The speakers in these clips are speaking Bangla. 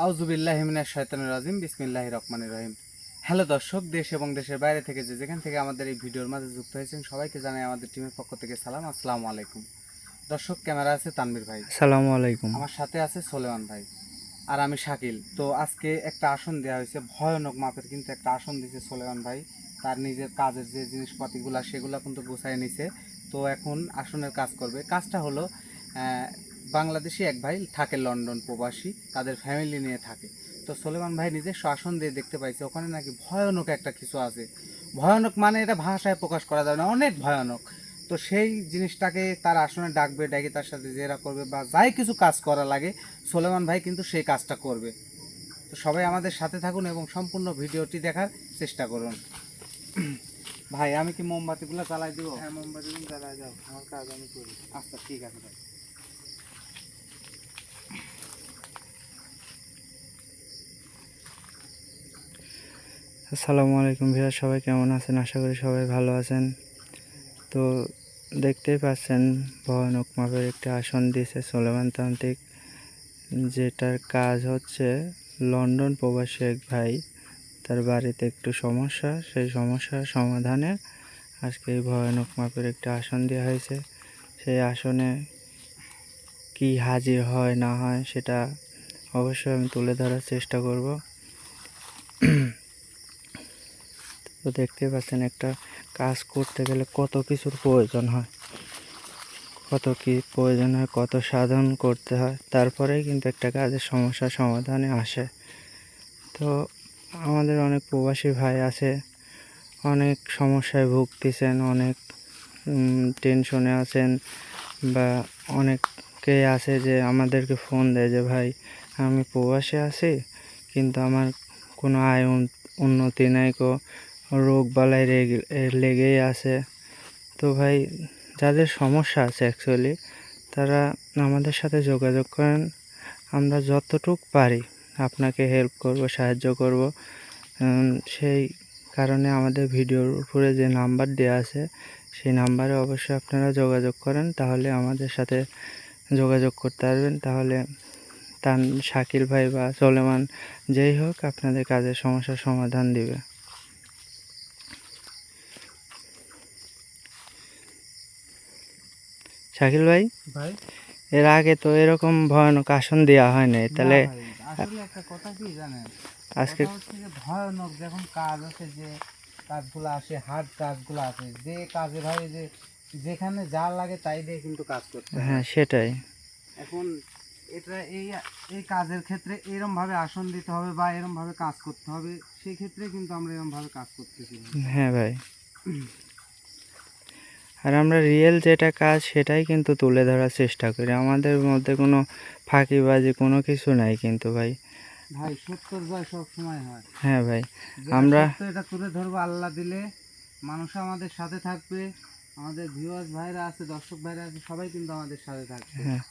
আউযুবিল্লাহি মিনাশ শাইতানির রাজিম বিসমিল্লাহির রহমানির রহিম। হ্যালো দর্শক, দেশ এবং দেশের বাইরে থেকে যেখান থেকে আমাদের এই ভিডিওর মাঝে যুক্ত হয়েছেন সবাইকে জানাই আমাদের টিমের পক্ষ থেকে সালাম, আসসালামু আলাইকুম। দর্শক, ক্যামেরা আছে তানভীর ভাই, আসসালামু আলাইকুম। আমার সাথে আছে সোলেমান ভাই, আর আমি শাকিল। তো আজকে একটা আসন দেওয়া হয়েছে, ভয়ানক মাপের কিন্তু একটা আসন দিয়েছে সোলেমান ভাই। তার নিজের কাজের যে জিনিসপাতিগুলো সেগুলো কিন্তু গুছাই নিছে। তো এখন আসনের কাজ করবে। কাজটা হলো বাংলাদেশি এক ভাই থাকে লন্ডন প্রবাসী, তাদের ফ্যামিলি নিয়ে থাকে। তো সোলেমান ভাই নিজস্ব আসন দিয়ে দেখতে পাইছে ওখানে নাকি ভয়ানক একটা কিছু আছে। ভয়ানক মানে এটা ভাষায় প্রকাশ করা যাবে না, অনেক ভয়ানক। তো সেই জিনিসটাকে তার আসনে ডাকবে, ডাকে তার সাথে জেরা করবে বা যাই কিছু কাজ করা লাগে সোলেমান ভাই কিন্তু সেই কাজটা করবে। তো সবাই আমাদের সাথে থাকুন এবং সম্পূর্ণ ভিডিওটি দেখার চেষ্টা করুন। ভাই, আমি কি মোমবাতিগুলো জ্বালাই দিব? হ্যাঁ, মোমবাতিগুলো জ্বালায় যাও, আমার কাজ আমি করি। আচ্ছা, ঠিক আছে ভাই। আসসালামু আলাইকুম ভাইয়া, সবাই কেমন আছেন? আশা করি সবাই ভালো আছেন। তো দেখতেই পাচ্ছেন ভয়ানক মাপের একটি আসন দিয়েছে সোলেমান তান্ত্রিক, যেটার কাজ হচ্ছে লন্ডন প্রবাসী এক ভাই, তার বাড়িতে একটু সমস্যা, সেই সমস্যার সমাধানে আজকে এই ভয়ানক মাপের একটি আসন দেওয়া হয়েছে। সেই আসনে কি হাজির হয় না হয় সেটা অবশ্যই আমি তুলে ধরার চেষ্টা করব। তো দেখতে পাচ্ছেন একটা কাজ করতে গেলে কত কিছুর প্রয়োজন হয়, কত সাধন করতে হয়, তারপরেই কিন্তু একটা কাজের সমস্যার সমাধানে আসে। তো আমাদের অনেক প্রবাসী ভাই আছে, অনেক সমস্যায় ভুগতেছেন, অনেক টেনশনে আছেন, বা অনেকেই আছে যে আমাদেরকে ফোন দেয় যে ভাই আমি প্রবাসে আছি কিন্তু আমার কোনো আয় উন্নতি নাই, রোগ বালাই লেগেই আছে। তো ভাই, যাদের সমস্যা আছে অ্যাকচুয়ালি তারা আমাদের সাথে যোগাযোগ করেন, আমরা যতটুক পারি আপনাকে হেল্প করব, সাহায্য করব। সেই কারণে আমাদের ভিডিওর উপরে যে নাম্বার দেওয়া আছে সেই নাম্বারে অবশ্যই আপনারা যোগাযোগ করেন, তাহলে আমাদের সাথে যোগাযোগ করতে পারবেন। তাহলে শাকিল ভাই বা সোলেমান যেই হোক আপনাদের কাজের সমস্যার সমাধান দিবে। শাকিল ভাই, ভাই, এর আগে তো এরকম ভয়ানক আসন দেওয়া হয় নাই, না তাহলে ভাই, আসলে একটা কথা কি জানেন, আজকে কথা হচ্ছে যে ভয়ানক যখন কাজ আছে, যে কাজগুলো আসে, হার্ড কাজগুলো আছে, যে কাজে ভাই যে যেখানে যা লাগে তাই দিয়ে কিন্তু কাজ করতে হ্যাঁ হয়। সেটাই। এখন এটা এই এই কাজের ক্ষেত্রে এরম ভাবে আসন দিতে হবে বা এরম ভাবে কাজ করতে হবে, সেই ক্ষেত্রে কিন্তু আমরা এরম ভাবে কাজ করতেছি ভাই। হ্যাঁ ভাই, আর আমরা রিয়েল যেটা কাজ সেটাই কিন্তু তুলে ধরার চেষ্টা করি, আমাদের মধ্যে কোনো ফাঁকিবাজি কোনো কিছু নাই কিন্তু ভাই। ভাই, সত্যর জয় সব সময় হয়। হ্যাঁ ভাই, যেটা আমরা সত্য এটা তুলে ধরবো, আল্লাহ দিলে মানুষ আমাদের সাথে থাকবে। আমাদের ভিউয়ার্স ভাইরা আছে, দর্শক ভাইরা আছে, সবাই কিন্তু আমাদের সাথে থাকবে। হ্যাঁ,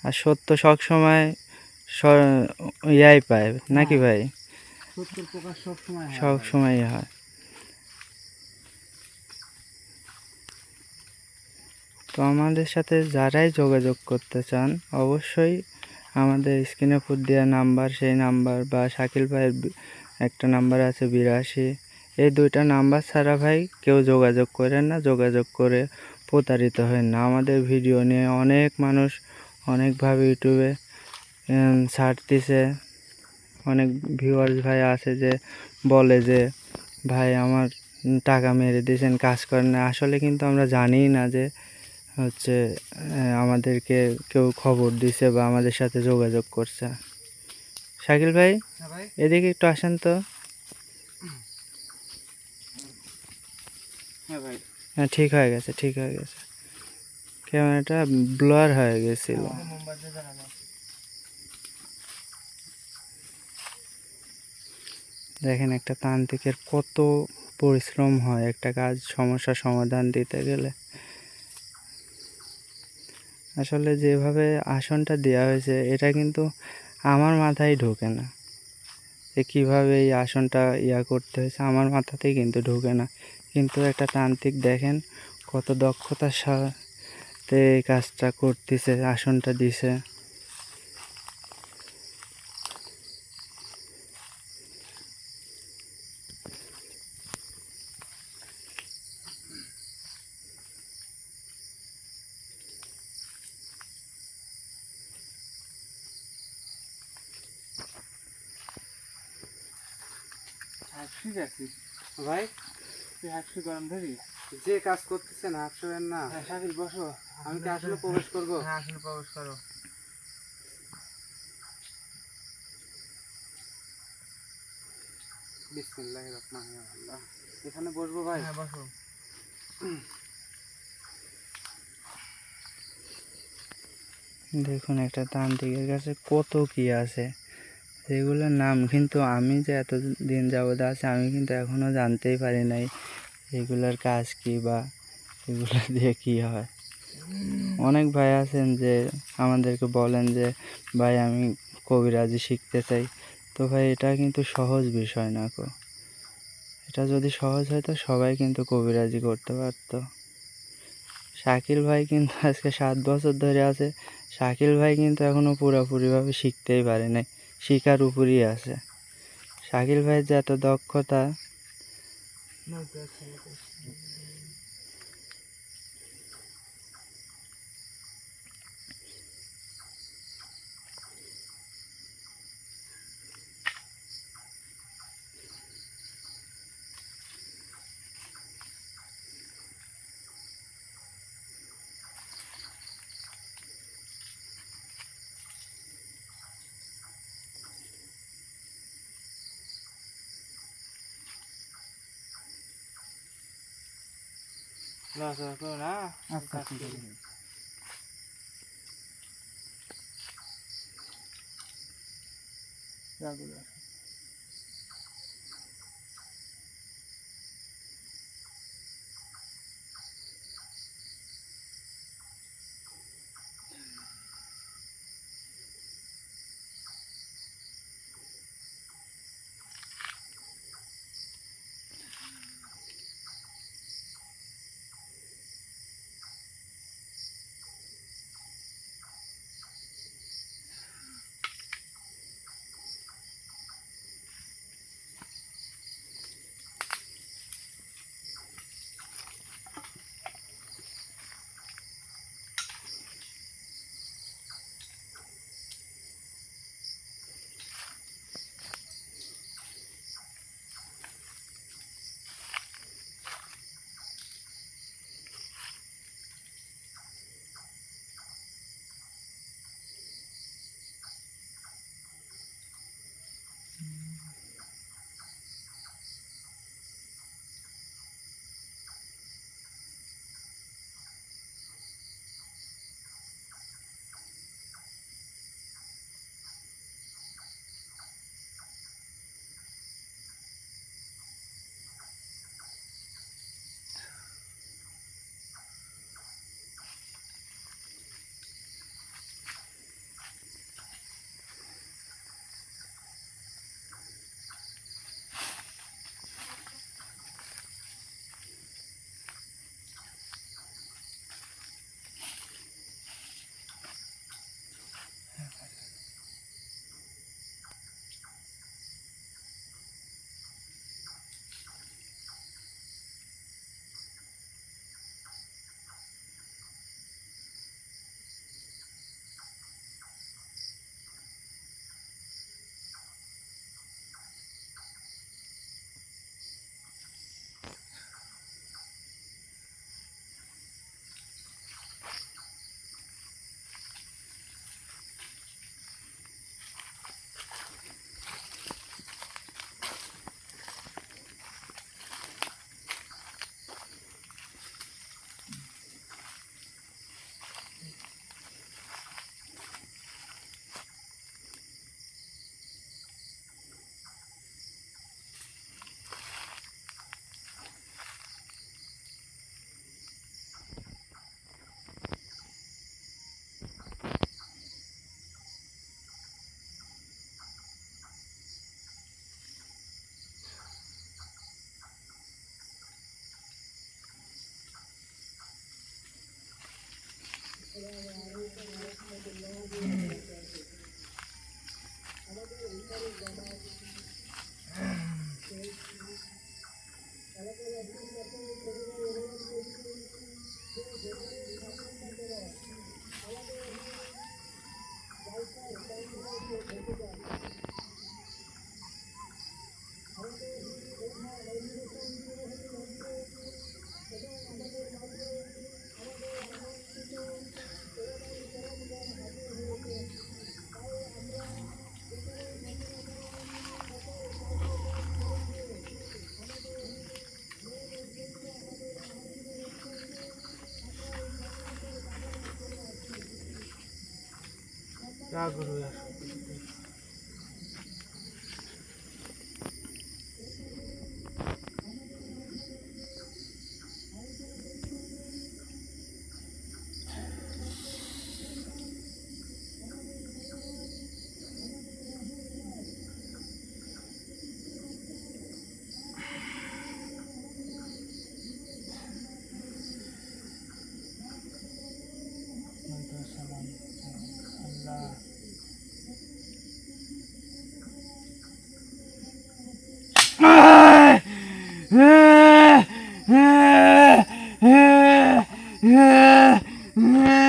আর সত্য সব সময় ইয়াই পায় নাকি হ্যাঁ, ভাই? সত্যর প্রকাশ সব সময় হয় সব ভাই। সময়ই হয়। তো আমাদের সাথে যারাই যোগাযোগ করতে চান অবশ্যই আমাদের স্ক্রিনে ফুট দেওয়া নাম্বার, সেই নাম্বার বা শাকিল ভাইয়ের একটা নাম্বার আছে 82, এই দুইটা নাম্বার ছাড়া ভাই কেউ যোগাযোগ করেন না, যোগাযোগ করে প্রতারিত হয় না। আমাদের ভিডিও নিয়ে অনেক মানুষ অনেকভাবে ইউটিউবে ছাড়তেছে, অনেক ভিউয়ার্স ভাই আছে যে বলে যে ভাই আমার টাকা মেরে দিয়েছেন, কাজ করেন না। আসলে কিন্তু আমরা জানিই না যে হচ্ছে আমাদেরকে কেউ খবর দিছে বা আমাদের সাথে যোগাযোগ করছে। শাকিল ভাই, হ্যাঁ ভাই। এদিকে একটু আসেন তো। হ্যাঁ ভাই। হ্যাঁ, ঠিক হয়ে গেছে, ঠিক হয়ে গেছে। ক্যামেরাটা ব্লার হয়ে গেছিল। মোমবাতি জ্বালানো। দেখেন একটা তান্ত্রিকের কত পরিশ্রম হয় একটা কাজ সমস্যার সমাধান দিতে গেলে। আসলে যেভাবে আসনটা দেওয়া হয়েছে এটা কিন্তু আমার মাথায় ঢোকে না, যে কীভাবে এই আসনটা করতে হয়েছে আমার মাথাতেই কিন্তু ঢোকে না। কিন্তু একটা তান্ত্রিক দেখেন কত দক্ষতার সাথে এই কাজটা করতেছে, আসনটা দিছে। হাঁপসি যাচ্ছি ভাই, তুই হাঁপসি গরম ধরি, যে কাজ করতেছেন হাঁপসবেন না। শাকিল বসো, আমি কি আসলে প্রবেশ করবো? হ্যাঁ আসলে প্রবেশ করো। বিসমিল্লাহির রহমানির রহিম। এখানে বসবো ভাই? হ্যাঁ বসো। দেখুন একটা তান্ত্রিকের কাছে কত কি আছে, সেগুলোর নাম কিন্তু আমি যে এতদিন যাবৎ আছে আমি কিন্তু এখনও জানতেই পারি নাই এগুলোর কাজ কি বা এগুলো দিয়ে কী হয়। অনেক ভাই আছেন যে আমাদেরকে বলেন যে ভাই আমি কবিরাজি শিখতে চাই, তো ভাই এটা কিন্তু সহজ বিষয় না কো। এটা যদি সহজ হতো সবাই কিন্তু কবিরাজি করতে পারতো। শাকিল ভাই কিন্তু আজকে 7 বছর ধরে আছে, শাকিল ভাই কিন্তু এখনও পুরোপুরিভাবে শিখতেই পারে নাই, শিখার উপরই আছে। শাকিল ভাইয়ের যে এত দক্ষতা, আচ্ছা ঠিক আছে।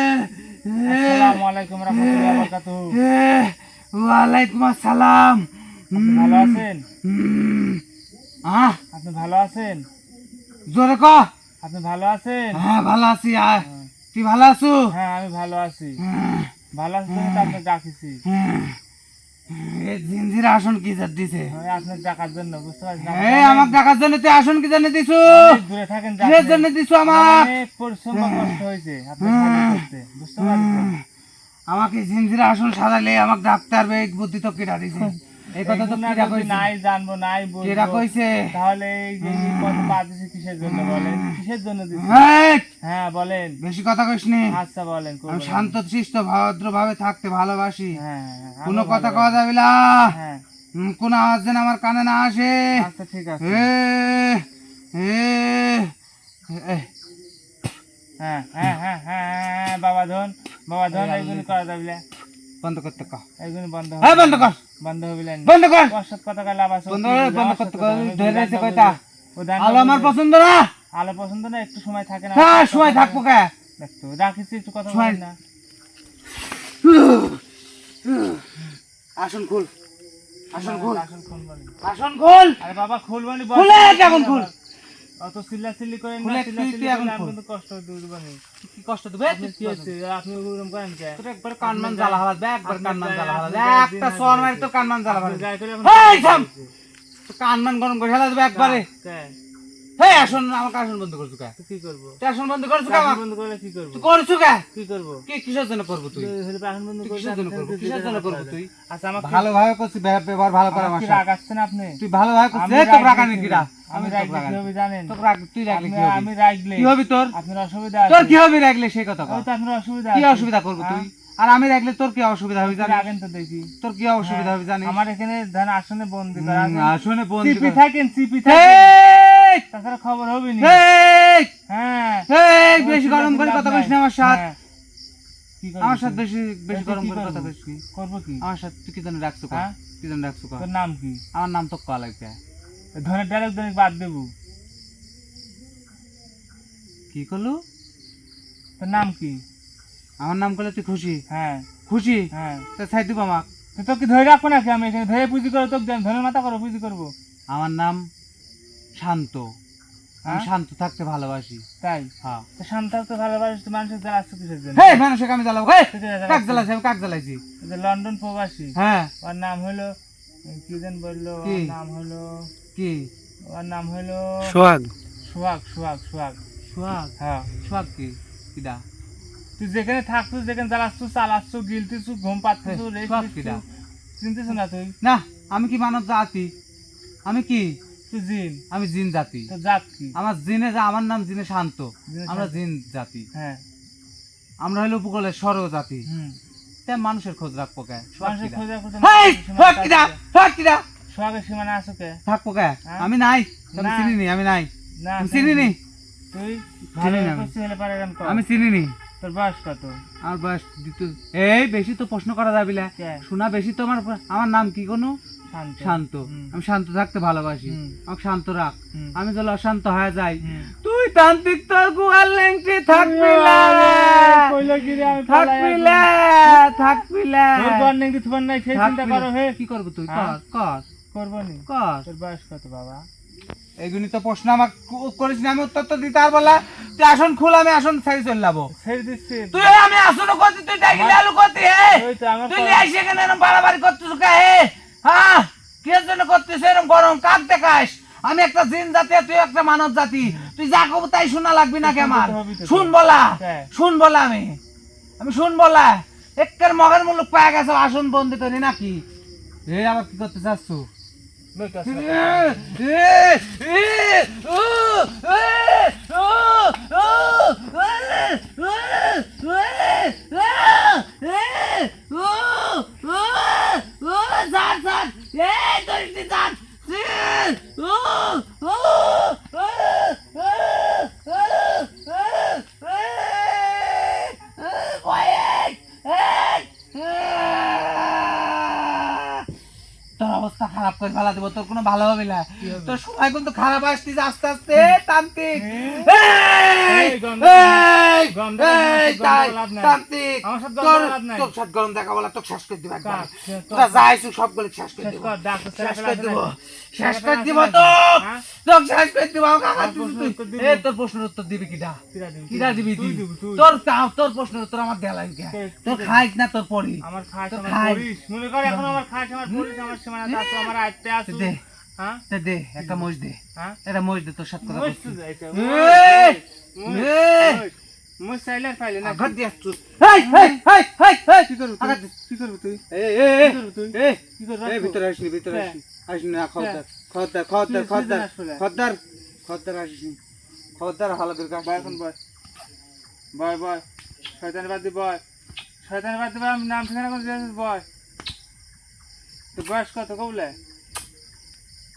আসসালামু আলাইকুম রাহমাতুল্লাহি ওয়া বারাকাতুহু। ওয়ালাইকুম আসসালাম। আপনি ভালো আছেন? আহ আপনি ভালো আছেন? জোরে ক। আপনি ভালো আছেন? হ্যাঁ ভালো আছি। আয় তুই ভালো আছো? হ্যাঁ আমি ভালো আছি। ভালো আছি তো আপনাকে ডাকিছি। এই জিনজির আসন কি জাত দিছে? আমি আপনাকে ডাকার জন্য, বুঝতে পারছেন? এই আমাকে ডাকার জন্য তুই আসন কি জানি দিছু? অনেক দূরে থাকেন, কিসের জন্য দিছু আমাক? অনেক পরিশ্রম বা কষ্ট হয়েছে আপনাকে সাহায্য করতে, বুঝতে পারছেন? আমাকে জিনজির আসন সাজালে আমাকে ডাক্তার এই বুদ্ধি তো কিরা দিছে? এই কথা তো এগুলো কিরা যদি কইছে? নাই জানবো, নাই কিরা বলবো, কইছে? তাহলে এই যে এই কত বাদ দিছে কিসের জন্য বলেন? কিসের জন্য দিছে? এই হ্যাঁ বলেন। বেশি কথা কইস নি। আচ্ছা বলেন। আমি শান্ত শিষ্ট ভদ্র ভাবে থাকতে ভালোবাসি। হ্যাঁ হ্যাঁ, কোনো আমিও কথা ভালো কওয়া যাবে না। হ্যাঁ কোনো আওয়াজ যেন আমার কানে না আসে। আচ্ছা ঠিক আছে। এ এ এ, হ্যাঁ হ্যাঁ হ্যাঁ হ্যাঁ বাবা ধন, বাবা ধন, এইগুলো করা যাবে না। বন্ধ করতে ক। এইগুলো বন্ধ হ্যাঁ বন্ধ কর। বন্ধ হবে না। বন্ধ কর। অসৎ কথা কইলে আবার বন্ধ কর, বন্ধ করতে কর। ধরে আছে কয়টা? ও দান আলো আমার পছন্দ না। আলো পছন্দ না, একটু সময় থাকে না। হ্যাঁ সময় থাকবো কে? দেখতো রাখিছি, একটু কথা সময়- বলেন না। আসন খুল। আসন খুল। আসল খুন বলেন। আসন খুল। আরে বাবা খুলবনি, খুলে কেমন খুল? অত চিল্লাচিল্লি করেন না, খুলে চিল্লাচিল্লি তুই এখন করলে আমি খুল। কিন্তু কষ্ট দিব না। কি কষ্ট দিবে? আপনি কি হচ্ছে? আপনি ওরকম করেন কে? তোর একবার কানমান জ্বালা হালাত বে, একবার আপনার কানমান গায়ে- জ্বালা হালাত। আপনার গায়ে একটা দিন সর আছে। মারি তো কানমান জ্বালা আপনি হালাত। গায়ে করে এখন এই থাম। তো কানমান গরম করে হালাত বে একবারে। কে? হেই আসন আমাকে আসন বন্ধ করছু কে? তো কি করবো? তুই আসন বন্ধ করছু কে চাকরি আমাকে? বন্ধ করলে কি করবো? তুই করছু কে? কি করবো? কি কিসের জন্য করবো তুই? হলে বাসন বন্ধ তুই করে কিসের জন্য করবো? কিসের জন্য করবো তুই? আচ্ছা আমাকে ভালোভাবে করছিস, ব্যবহার ভালো করে আমার কি সাথে। রাগ আসছেন আপনি? তুই ভালোভাবে করছিস। আমি এই তোর রাগ রাগানি দেখি কিরা? আমি তোর রাগলে কি রাগানি। হবে জানেন? তোর রাগ তুই রাগলে কি আমি হবি? রাগলে কি হবি তোর? আপনার অসুবিধা তোর আছে। কি হবে রাগলে সেই কথা কর। ওই তো আপনার অসুবিধা কি আছে। অসুবিধা করবো তুই? আর আমি রাগলে তোর কি অসুবিধা হবে জানিস? রাগেন তো দেখি। তোর কি অসুবিধা হবে জানিস? আমার এখানে ধান আসনে বন্দি করা আছে। আসনে বন্দি চিপি কর। থাকেন, চিপি থাকেন। এই! তাছাড়া খবর হবে নি। এই! হ্যাঁ। এই, বেশি গরম করে কথা কইস না আমার সাথে। হ্যাঁ। কি করবো আমার তুই? সাথে বেশি বেশি তুই গরম কি করে করবো? কথা কইস কি? করবো কি? আমার সাথে তুই কি জানি রাখছো কা? হ্যাঁ? কি জানি রাখছো কা? তোর নাম কি? আমার নাম তো কয়া লাগবে। ধনের ডায়লগ ধরে বাদ দেবো। কি করলো? তোর নাম কি? আমার নাম করলে তুই খুশি? হ্যাঁ খুশি? হ্যাঁ। তা ছাই দিব আমাক। তো তোকে ধরে রাখবো নাকি? আমি এখানে ধরে পুঁজি করো, তোকে ধনের মাথা করো পুঁজি করবো। আমার নাম শান্ত। আমি হ্যাঁ? শান্ত থাকতে ভালোবাসি। তাই? হ্যাঁ। তো শান্ত তো ভালোবাসিস, তো মানুষের জ্বালাচ্ছ কিসের জন্য? হেই মানুষকে আমি জ্বালাবো। হেই তুই জ্বালাচ্ছিস? কাক জ্বালাইছি? আমি কাক জ্বালাইছি? এই যে লন্ডন প্রবাসী, হ্যাঁ। ওর নাম হলো কি যেন বললো, কি? ওর নাম হলো, কি? ওর নাম হলো সোহাগ। সোহাগ। সোহাগ সোহাগ সোহাগ? হ্যাঁ। সোহাগ কি? কিডা? তুই যেখানে থাকছিস, যেখানে জ্বালাচ্ছ, চালাচ্ছ, গিলতিস, ঘুম পাচ্ছিস, হেই, রেস্ট সোহাগ নিচ্ছিস, কিডা? চিনতিস না তুই? না আমি কি মানব জাতি? আমি কি? তুই জিন। আমি জিন জাতি। তোর জাত কি? আমার আমার নাম জিনে শান্ত। জিনে আমরা শান্ত। জিন জাতি। হ্যাঁ। আমরা হলো উপকূলের সরো জাতি। হুম। তাই মানুষের খোঁজ রাখবো কে? সোহাগ মানুষের কিডা? খোঁজা খোঁজা হেই, সীমানা সোহাগ আছে। কিডা? সোহাগ কিডা? সোহাগের সীমানা আছে কে? থাকবো কে? হ্যাঁ? আমি নাই। আমি না। চিনি নি, আমি নাই। না আমি চিনি নি। তুই ভালো চিনি না আমি। করছিস হলে পারে এরকম কর। আমি চিনি নি। তোর বয়স কত? আমার বয়স এই বেশি তো প্রশ্ন করা যাবে না। কে? শোনা বেশি তো আমার নাম কি কোনো? শান্ত। শান্ত। হুম। আমি শান্ত থাকতে ভালোবাসি। হুম। আমাকে শান্ত রাখ। হুম। আমি যদি অশান্ত হয়ে যাই, হুম। তুই তান্ত্রিক তোর গুয়ার লেংটি থাকবি না। কইলো কি রে, আমি থাকবি না, থাকবি না। তোর ঘর নেই কি তোমার নাই, সেই চিন্তা থাকবি করো না। হে। কি করবো তুই? হ্যাঁ? কর করবো নি। কর। তোর বয়স কত বাবা? এইগুলি তো প্রশ্ন আমার করিস না, আমি উত্তর তো দিতে আর বলা। তুই আসন খুল, আমি আসন ছেড়ে চলে যাবো। ছেড়ে দিচ্ছি। তুই আমি আসন করছি, তুই ডাকিলে আলু করতি। ওই তো আমার তুই লিয়ে আইসি এখানে এরকম বাড়াবাড়ি করতেছ কে? হ্যাঁ কি জন্য করতেছ এরকম গরম? কাক দেখাস? আমি একটা জিন জাতি, আর তুই একটা মানব জাতি। তুই যা কব তাই শোনা লাগবি নাকি আমার? শুনতে হবে তো। শুন বলা, হ্যাঁ। শুন বলা, আমি শুন বলা। একের মগের মুলুক পায় গেছো আসন বন্দি তৈরি নাকি রে আবার কি করতে চাচ্ছ তোর অবস্থা খারাপ করে ফেলা দেবো তোর কোনো ভালো হবে না তোর সময় কিন্তু খারাপ আসতিস আস্তে আস্তে তান্ত্রিক তান্ত্রিক তোর সাথে গরম দেখা বলা তোকে শেষ করে দিব একবার তোরা যাইছু সবগুলো শেষ করে দিব শেষ করে দিব শেষ করে দিব তো তোকে শেষ করে দিব তোর প্রশ্নের উত্তর দিবি কিটা কিটা দিবি তোর তোর প্রশ্নের উত্তর আমার দেয়া লাগবে তোর খাইস না তোর পরি আমার খাস আমার পরিস মনে কর এখন আমার খাস আমার পরিস আমার সীমানা আছে আমার আইতে আছে দে হ্যাঁ দে একটা মোজ দে হ্যাঁ এটা মোজ দে তোর সাথে কথা মস্ত বলছি যাইছে এই মই সাইলের ফাইলে না আঘাত দিয়াছ তুই হেই হেই হেই হেই হেই কি করব আঘাত তুই দিস। কি করব তুই এই এই এই তুই এই কি করব এই ভিতরে আসনি ভিতরে হ্যাঁ। আসনি না খদ্দার হ্যাঁ। খদ্দার খদ্দার তুই খদ্দার আসবে না। খদ্দার খদ্দার আসনি খদ্দার হালাদের কাছে বয় এখন বয় বয় বয় শয়তানের বাদ দি বয় শয়তানের বাদ দি বয় আমি নাম ঠিকানা করে দিয়েছিস বয় তো বয়স কত কবলে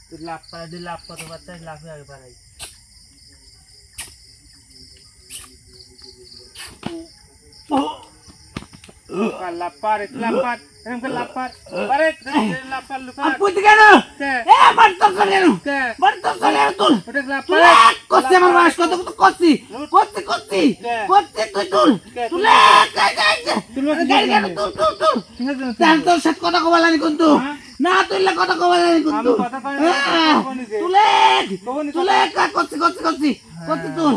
তুই লাভ পাড়া দিয়ে লাভ কত বাচ্চা লাভে আগে পাড়াই লাভ পার একটু লাভ পার এরকম করে লাভ পার পারে লাভ পার লুকা বুঝতে কেন কে এ মারতো কেন কে মারতো কেন তুই ওটা লাভ তুই পারে করছিস আমার বয়স কত কত করছিস করছিস করছিস করছিস তুই তুল তুলে গাড়ি গাড়ি তুল তুল তুল ঠিক আছে তার তোর সাথে কথা কবালানি কিন্তু না তুইলে কথা কবালানি কিন্তু আমি কথা কই না, কখনই যে। তুলে কখনই তুলে করছিস করছিস করছিস করছিস তুল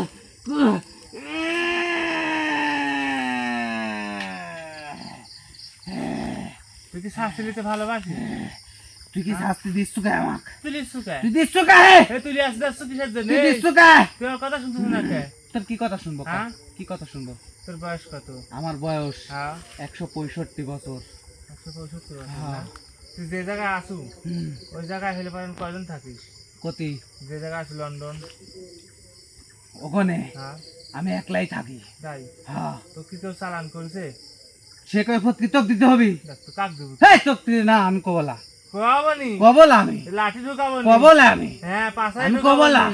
তুই কি শাস্তি দিতে ভালোবাসিস তুই কি শাস্তি দিস কে আমাকে তুই লিখছু কে তুই দিস কে এ তুই আসতে আসতে কিসের জন্য তুই দিস কে তুই আমার কথা শুনছিস না কে তোর কি কথা শুনবো হ্যাঁ? কি কথা শুনবো তোর বয়স কত আমার বয়স হ্যাঁ 165 বছর 165 বছর হ্যাঁ। না? তুই যে জায়গায় আসু হুম, ওই জায়গায় হেলে পারেন কয়জন থাকিস কতি যে জায়গায় আছি লন্ডন ওখানে হ্যাঁ আমি একলাই থাকি তাই হ্যাঁ তো কি কেউ চালান করেছে সে কয় ফটকি তোক দিতে হবে দেখ তো কাক দেবো হেই তোক না আমি কবলা কবানি কবলা আমি লাঠি ঢুকাবনি কবলা আমি হ্যাঁ পাশায় আমি কবলা।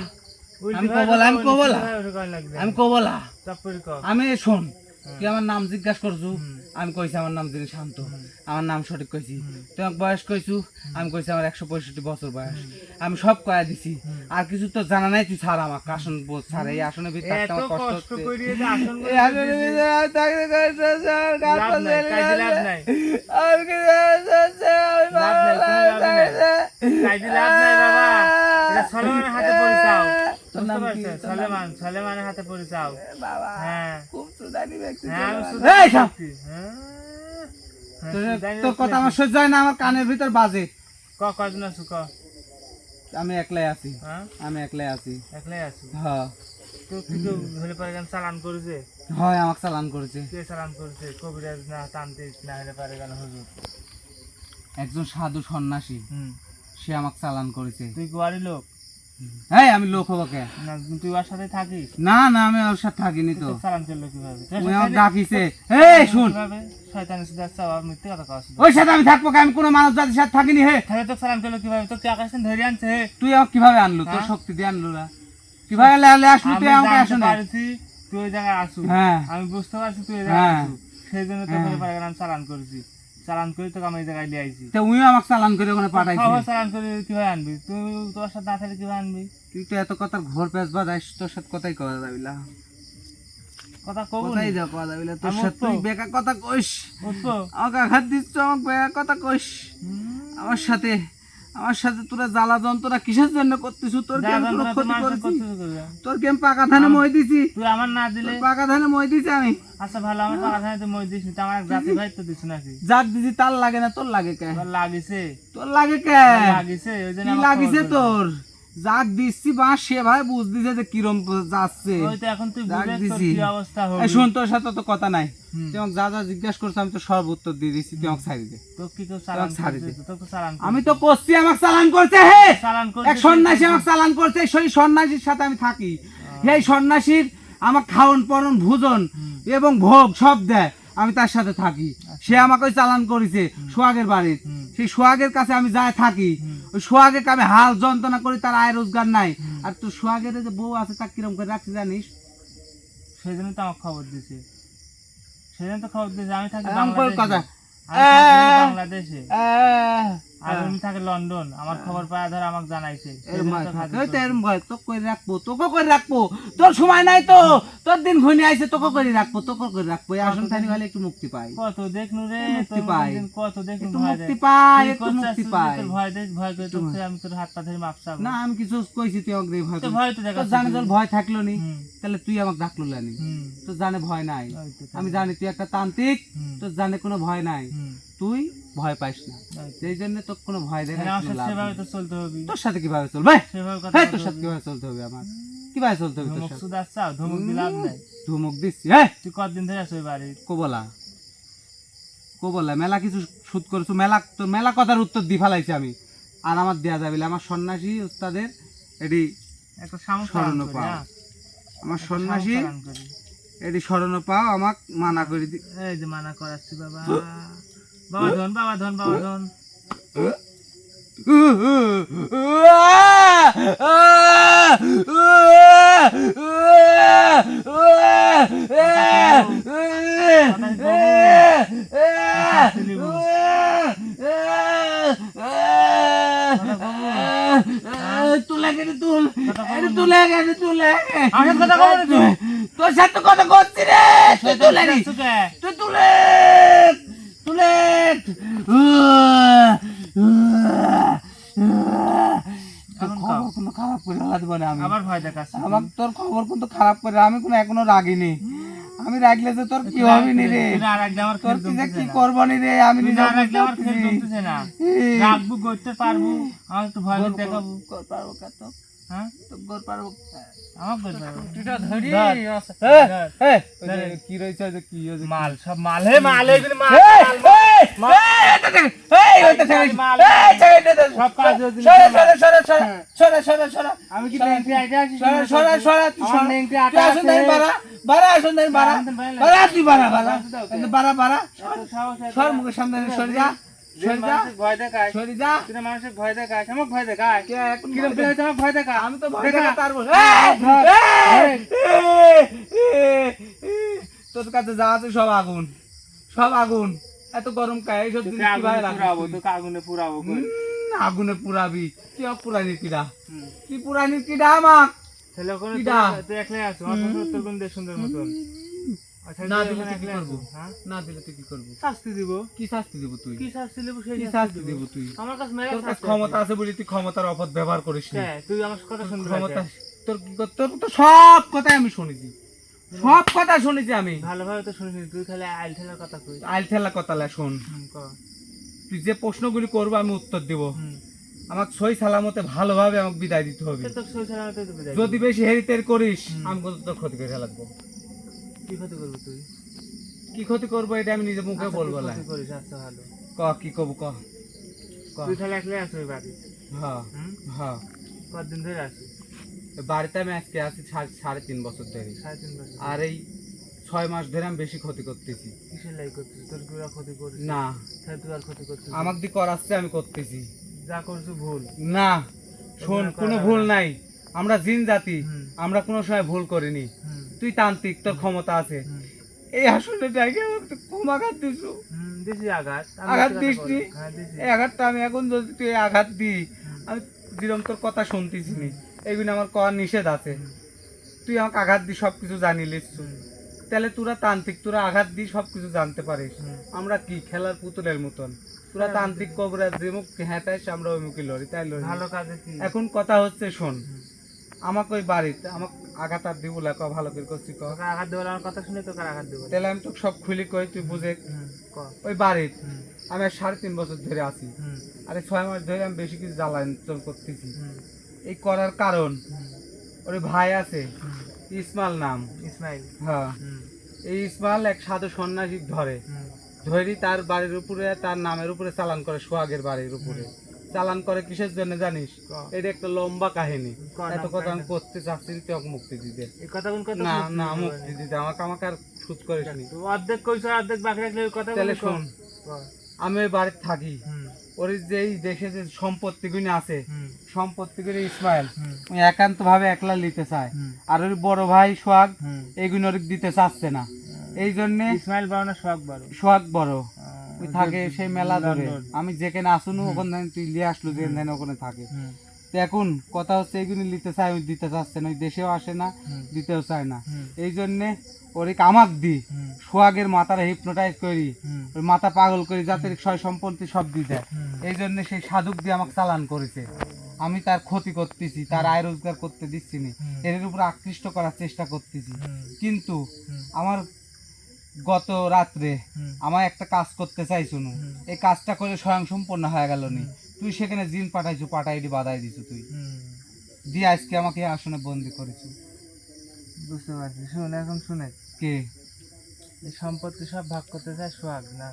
আমি কবলা, আমি কবলা। লাগবে আমি কবলা তারপরে কর আমি শোন তুই আমার নাম জিজ্ঞাসা করছু হুম। আমি কইছি আমার নাম যিনি শান্ত হুম। আমার নাম সঠিক কইছি হুম। তুই আমার বয়স কইছু আমি কইছি আমার 165 বছর বয়স আমি সব কয়া দিছি হুম। আর কিছু তো জানা নাই তুই ছাড় আমার আসন ছাড় এই আসনের ভিতরে থাকতে এত আমার কষ্ট কষ্ট হচ্ছে করে যে আসন এই আসনের ভিতরে থাকতে কষ্ট হচ্ছে, আমার গা লাভ পা নাই, জ্বলে কাজে লাভ যাচ্ছে। নাই। আর কিছু হচ্ছে, আমি লাভ নাই, কোনো ভালো লাভ নাই। লাগছে। কাজে লাভ নাই বাবা এটা সলেমানের হাতে পরিচাও তোর নাম কি? সলেমানের হাতে পরিচাও বাবা হ্যাঁ খুব সুদানি ব্যক্তি হ্যাঁ আমি ছিল। সুদানি এই থাম। ব্যক্তি, হ্যাঁ হ্যাঁ, তোর- সুদানি তোর কথা ব্যক্তি। আমার সহ্য হয় না আমার কানের ভিতর বাজে কজন আছো ক আমি একলাই আছি হ্যাঁ আমি একলাই আছি একলাই আছো হ্যাঁ তো কি কেউ হলে পারে গান চালান করেছে হয় আমাকে চালান করেছে কে চালান করেছে কবিরাজ না তান্ত্রিক না হলে পারে গান হুজুর একজন সাধু সন্ন্যাসী সে আমাকে চালান করেছে তুই কুয়ারি লোক হ্যাঁ আমি লোক হবো কে না তুই ওর সাথে থাকিস না না আমি ওর সাথে থাকিনি তো তোকে চালান করলো কিভাবে ওই আমাকে ডাকিছে এই শুন শয়তানের সাথে চাওয়া মিথ্যে কথা কওয়া ওই সাথে আমি থাকবো কে? আমি কোনো মানব জাতির সাথে থাকিনি হে তাহলে তো চালান করলো কিভাবে তোকে আকাশ থেকে ধরে আনছে হে তুই আমাকে কিভাবে আনলু তোর হ্যাঁ? শক্তি দিয়ে আনলু না কিভাবে লেলে আসলু আমি তুই আমাকে জানতে আসুন পারছি তুই ওই জায়গায় আসু হ্যাঁ আমি বুঝতে পারছি তুই ওই জায়গায় হ্যাঁ। আসু সেই জন্য তো হ্যাঁ। হলে পারে আমি চালান করেছি চালান করে তোকে আমি এই জায়গায় নিয়ে আইছি তো উইও আমাকে চালান করে ওখানে পাঠাইছি খাওয়া চালান করে কিভাবে আনবি তুই তোর সাথে না থাকলে কিভাবে আনবি তুই তো এত কথা ঘোর পেঁচ বাজাইস তোর সাথে কথাই কওয়া যাবিলা কথা কব কথাই যা কওয়া যাবিলা তোর আমি সাথে তুই উঠবো। বেকার কথা কইস বুঝবো আমাকে আঘাত দিচ্ছ আমাকে বেকার কথা কইস আমার সাথে তোরা জ্বালা যন্ত্রণা কিসের জন্য করতিস তোর কি আমি কোনো ক্ষতি করেছি তোর কি আমি পাকা ধানে মই দিছি তুই আমার না দিলে তোর পাকা ধানে মই দিছি আমি আচ্ছা ভালো আমার টাকা ধানে তুই মই দিস নি, তা আমার এক জাতি ভাই তো দিস নাকি যাক দিছি তার লাগে না তোর লাগে কে তোর লাগিছে তোর লাগে কে লাগিছে ওই জন্য কি আমার লাগিছে খবর দিল। তোর যাক দিচ্ছি বাঁশ সে ভাই বুঝ দিছে যে কিরম যাচ্ছে। ওই তো এখন তুই যাক বুঝে তোর দিছি। কি অবস্থা হবে। এই শোন, তোর সাথে তো কথা নাই, হুম। তুই আমাকে যা যা জিজ্ঞাসা করছিস আমি তো সব উত্তর দিয়ে দিচ্ছি, তুই আমাকে ছাড়ি দে। তো কি কেউ চালান ছাড়ি করছে? দে। তোকে চালান আমি করছে। তো করছি, আমাকে চালান করছে হে, চালান করছে এক সন্ন্যাসী আমাকে চালান করছে, সেই সন্ন্যাসীর সাথে আমি থাকি। সেই সন্ন্যাসীর আমার খাওন পরন ভোজন এবং ভোগ সব দেয়, আমি তার সাথে থাকি। সে আমাকে ওই চালান করেছে সোহাগের বাড়ির, সেই সোহাগের কাছে আমি যাই থাকি। ওই সোহাগের আমি হাল যন্ত্রণা করি, তার আয় রোজগার নাই। আর তোর সোহাগের যে বউ আছে তার কিরম করে রাখছি জানিস? সেই জন্য তো আমাকে খবর দিছে, সেই জন্য তো খবর দিছে। আমি থাকি এরম করে কথা। বাংলাদেশে, আমি থাকি বাংলাদেশে আর উনি থাকে লন্ডন। আমার খবর পায় ধর আমাকে জানাইছে, সেই এরম জন্য হয় তো থাকে, খাতির ওই তো করছি। এরম হয়, তোকে করে রাখবো, তোকে করে রাখবো, তোর সময় নাই তো, তোর দিন ঘুরে আইছে, তোকে করে রাখবো, তোকে করে রাখবো। এই আসন থানি ভালো একটু মুক্তি পাই, কত দেখনু রে, মুক্তি তোর পাই। দিন কত দেখনু, একটু ভয় মুক্তি দেয়। পাই, তুই একটু করছিস মুক্তি তুই পাই। তোর ভয় দেয়, ভয় করে তোকে আমি তোর হাত পা ধরে মাপ চাবো। না আমি কিছু কইছি, তুই অগ্রে ভয় তো করিস। ভয় তো তোর দেখাচ্ছিস জানে তুই। তোর ভয় থাকলো নি, হুম, তাহলে তুই আমাকে ডাকলো লানি। হুম, তোর জানে ভয় নাই, ওই তো আমি জানি তুই একটা তান্ত্রিক, হুম, তোর জানে কোনো ভয় নাই, হুম, তুই ভয় পাইস না, ওই তো। সেই জন্য তোর কোনো ভয় দেয় না, আমার কোনো সাথে লাভ সেভাবে নেই। তো চলতে হবে, তোর সাথে কিভাবে চলবে? সেভাবে কথা হ্যাঁ, বলতে তোর সাথে হবে। কিভাবে চলতে হবে আমার? কিভাবে চলতে হবে তোর ধমক সাথে? শুধু আসছে, ধমক দিলে লাভ নাই। ধমক দিচ্ছি, হ্যাঁ তুই কতদিন ধরে আসো ওই বাড়ি? কোবলা কোবলা মেলা কিছু শুট করছো, মেলা তোর মেলা কথার উত্তর দি ফেলাইছি আমি, আর আমার দেয়া যাবে না। আমার সন্ন্যাসী উস্তাদের এটি একটা সাহস স্মরণ করি, পাও, হ্যাঁ? আমার একটা সন্ন্যাসী সাহস পালন করি। এটি স্মরণ পাও, আমাক মানা করে দি। এই যে মানা করাচ্ছি বাবা। বাবা ধন, বাবা ধন, বাবা ধন। তুলে গেছে তুল, তুলে গেছে তুলে। আমার কথা কবে রে তুই? তোর সাথে কথা করছি রে, তুই তুলে নি, সুখে। তুই তুলে তুলে। এখন খবর কও। কোনো খারাপ করে ফেলা দিব না আমি। আবার ভয় দেখাচ্ছি। আমার তোর খবর কিন্তু খারাপ করে, আমি কোনো এখনো রাগিনি। আমি রাগলে যে তোর কি হবে নি রে, তুই না রাখলে আমার তোর খেল কি যে জমতেছে কি না। করবো নি রে, আমি তুই নিজে না রাখলে আমার খেল বুঝতে পারছি। জমতেছে না। রাখবো, করতে পারবো, আমার একটু ভয় ভীতি দেখাবো। গোর পারবো কা তো, হ্যাঁ? তো গোর পারবো। আমার করতে পারবো। ধরি ধর। কি রয়েছে ওই যে কি ওই যে মাল, সব মাল, হে মাল, এগুলি মাল, মাল, সব কাজ যদি আমি কি নেংটি আইটা আছি? আমার নেংটি আটা আছে। সর মুখের সামনে সরে যা, সরে যা, ভয় দেখায়, সরে যা। তুই না মানুষের ভয় দেখায়, আমাকে ভয় দেখায়। কিরম তুই হয়তো আমাকে ভয় দেখায়। আমি তো ভয় দেখা। দেখাতে পারবো। তোর কাছে যা আছে সব আগুন, সব আগুন। এত গরম কায় এইসব তোকে জিনিস কিভাবে আগুনে পুরাবো, রাখিস তুই? তোকে আগুনে পুরাবো করে। আগুনে পুরাবি? তুই পুরানির কিডা, হুম। তুই পুরানির কিডা আমার? ছেলে করে কিডা? তুই একলাই আছো, আমার কথা উত্তর কোন দেশ সুন্দর মতন। আচ্ছা, না তুই দিলে এখন তুই কি একলাই করবো? আছো, হ্যাঁ? না দিলে তুই কি করবো? শাস্তি দিব। কি শাস্তি দেবো তুই? কি শাস্তি দিব সেই কি শাস্তি শাস্তি দিব। দেবো তুই? আমার কাছে মেরে তোর কাছে শাস্তি ক্ষমতা আছে। আছে বলে তুই ক্ষমতার অপদ ব্যবহার করিস না। হ্যাঁ, তুই আমার কথা শুনবি না ক্ষমতা কেন? তোর কি তোর তো সব কথাই আমি শুনেছি, সব কথা শুনেছি আমি। ভালোভাবে তো শুনিস, তুই খালি আইল ঠেলার কথা কই। আইল ঠেলা কথা লা শোন, ক। তুই যে প্রশ্নগুলি করবো আমি উত্তর দেবো। হুম। আমাকে সই সালামতে ভালোভাবে আমাকে বিদায় দিতে হবে। তো তোর সই সালামতে তো বিদায় যদি দিবি। বেশি হেরিতের করিস হুম। আমি কিন্তু তোর ক্ষতি করে লাগবো। কি ক্ষতি করবি তুই? কি ক্ষতি করবো এটা আমি নিজে মুখে আচ্ছা, বলবো তুই না। ক্ষতি করিস, আচ্ছা ভালো। ক কি কব ক ক। তুই খালি একলাই আছো ওই বাড়ি? হ্যাঁ হুম? হ্যাঁ, কতদিন ধরে আছিস? বাড়িতে আমি আজকে আছি 3.5 বছর ধরে। 3.5 বছর। আর এই 6 মাস ধরে আমি বেশি ক্ষতি করতেছি। কিসের লাই করছিস? তোর কি ওরা ক্ষতি করিস? না, তাহলে তুই আর ক্ষতি করছিস? আমাকে দিয়ে করাচ্ছে আমি করতেছি যা করছিস ভুল। না। শোন, কোনো ভুল নাই, আমরা জিন জাতি, হুম। আমরা কোনো সময় ভুল করিনি। হুম। তুই তান্ত্রিক, তোর ক্ষমতা আছে। হুম। এই আসলে ডাইকে আমাকে কম আঘাত দিছু। হুম, দিছি আঘাত। আমি আঘাত মিথ্যে কথা দিসনি? বলি। হ্যাঁ, দিছি। এই আঘাতটা আমি এখন যদি তুই এই আঘাত দি, আমি যেরকম তোর কথা শুনতেছি নি, এইগুলো আমার কর নিষেধ আছে। হুম। তুই আমাকে আঘাত দি সবকিছু জানি লিখছু, হুম। তাহলে তোরা তান্ত্রিক, তোরা আঘাত দি সবকিছু জানতে পারিস। হুম। আমরা কি খেলার পুতুলের মতন? তোরা তান্ত্রিক কবরা যে মুখ হ্যাঁটাইস, আমরা ওই মুখে লড়ি, তাই লড়ি। ভালো কাজে কি? এখন কথা হচ্ছে শোন, হুম। আমাকে ওই বাড়িতে আমাকে আঘাত আর দিব না, ক ভালো করে করছি ক। তোকে আঘাত দেবো, আমার কথা শুনে তোকে আর আঘাত দেবো না। তাহলে আমি তোকে সব খুলি কই, তুই বুঝে। হুম, ক। ওই বাড়িতে হুম। আমি আর 3.5 বছর ধরে আছি। হুম। আরে 6 মাস ধরে আমি বেশি কিছু জ্বালাতন করতেছি। হুম। এই করার কারণ হুম, ওর ভাই আছে হুম, ইসমাইল নাম। ইসমাইল। হ্যাঁ, হুম, এই ইসমাইল এক সাধু সন্ন্যাসী ধরে হুম, ধরি তার বাড়ির উপরে তার নামের উপরে চালান করে সোহাগের বাড়ির উপরে চালান করে কিসের জন্য জানিস? ক। এটা একটা লম্বা কাহিনী, ক, এত নাম কথা আমি কাহিনী। করতে চাচ্ছি না, তোকে মুক্তি দিতে। এই কথা কোন কথা না বলছিস না, বাবা? মুক্তি দিতে আমাকে আমাকে আর সুদ করিস নি। তো অর্ধেক কইছ, অর্ধেক বাকি রাখলে ওই কথা তাহলে বলি, ক। শোন, ক। আমি ওই বাড়িতে থাকি, হুম, ওর যেই দেশে যে সম্পত্তিগুলি আছে হুম, সম্পত্তিগুলি ইসমাইল হুম, ওই একান্ত ভাবে একলা নিতে চায়, হুম, আর ওর বড় ভাই সোহাগ হুম। এইগুলো ওর দিতে চাচ্ছে না। এই জন্যে ইসমাইল বড় না সোহাগ বড়? সোহাগ বড়, ওই যে থাকে সেই মেলা দূরে। লন্ডন। আমি যেখানে আসুনু ওখানে তুই লিয়ে আসলো যেখানে ওখানে থাকে। হুম, তো এখন কথা হচ্ছে এইগুলি নিতে চায়, ওই দিতে চাচ্ছে না, ওই দেশেও আসে না, হুম, দিতেও চায় না। হুম, এই জন্যে ওরে কামাক দি হুম, সোহাগের মাথার হিপনোটাইজ করি, হুম, ওই মাথা পাগল করি যাতে সয় সম্পত্তি সব দিতে। হুম। এই জন্য সেই সাধুক দিয়ে আমাকে চালান করেছে। আমি তার ক্ষতি করতেছি, তার আয় রোজগার করতে দিচ্ছি না, হুম। এর উপর আকৃষ্ট করার চেষ্টা করতেছি। হুম, কিন্তু হুম, আমার গত রাত্রে হুম, আমার একটা কাজ করতে চাইছু, হুম, এই কাজটা করে স্বয়ং সম্পূর্ণ হয়ে গেল নি। হুম। তুই সেখানে জিন পাঠাইছু, পাঠাইডি বাধাই দিছু তুই, হুম। দিয়ে আজকে আমাকে এই আসনে বন্দি করেছু। বুঝতে পারছি। শুন, এখন শুনে, কে? এই সম্পত্তি সব ভাগ করতে চায় সোহাগ না